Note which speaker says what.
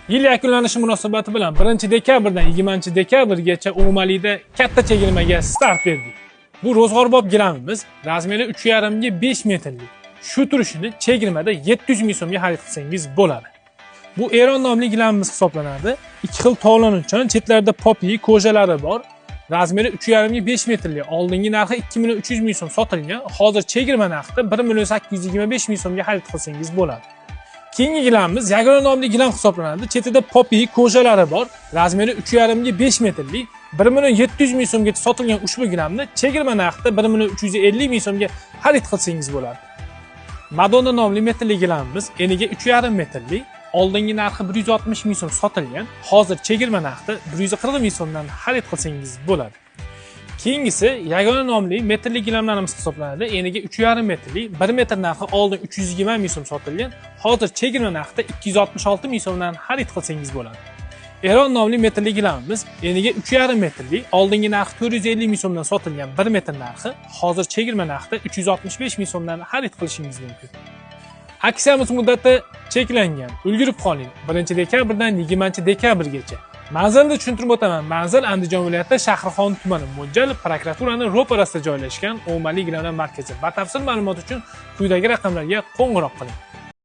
Speaker 1: Yil yakunlanishi munosabati bilan 1-dekabrdan 20-dekabrgacha umumaliyda katta chegirmaga start berdik. Bu ro'zg'orbop gilamimiz razmeri 3,5 ga 5 metrlik. Shu turishini chegirmada 700 ming so'mga xarid qilsangiz bo'ladi. Bu Eron nomli gilamimiz hisoblanadi. Ikki xil tovlanuvchan, chetlarida popi ko'jalari bor. Razmeri 3,5 ga 5 metrlik. Oldingi narxi 2,300 ming so'm sotilgan. Hozir chegirma narxida 1,825 ming so'mga xarid qilsangiz bo'ladi. Keyingi gilamimiz yagona nomli gilam hisoblanadi. Chetida popi ko'jalari bor. Razmeri 3,5 ga 5 metrlik. 1,700 ming so'mgacha sotilgan ushbu gilamni chegirma narxida 1,350 ming so'mga xarid qilsangiz bo'ladi. Madonna nomli metrli gilamimiz eniga 3,5 metrlik. Oldingi narxi 160 ming so'm sotilgan. Hozir chegirma narxida 140 ming so'mdan xarid qilsangiz bo'ladi. Keyingisi yagona nomli metrli gilamlarimiz hisoblanadi. Eniga 3,5 metrlik, 1 metr narxi oldin 320 ming so'm sotilgan. Hozir chegirma narxida 266 ming so'mdan xarid qilsangiz bo'ladi. Eron nomli metrli gilamimiz eniga 3,5 metrlik, oldingi narxi 450 ming so'mdan sotilgan 1 metr narxi hozir chegirma narxida 365 ming so'mdan xarid qilishingiz mumkin. Aksiyamiz muddati cheklangan. Ulgurib qoling. 1-dekabrdan 20-dekabrgacha. Manzilni tushuntirib o'taman. Manzil Andijon viloyati Shahrixon tumani, mo'ljal prokuraturani ro'parasida joylashgan umumiy gilamlar markazi. Batafsil ma'lumot uchun quyidagi raqamlarga qo'ng'iroq qiling.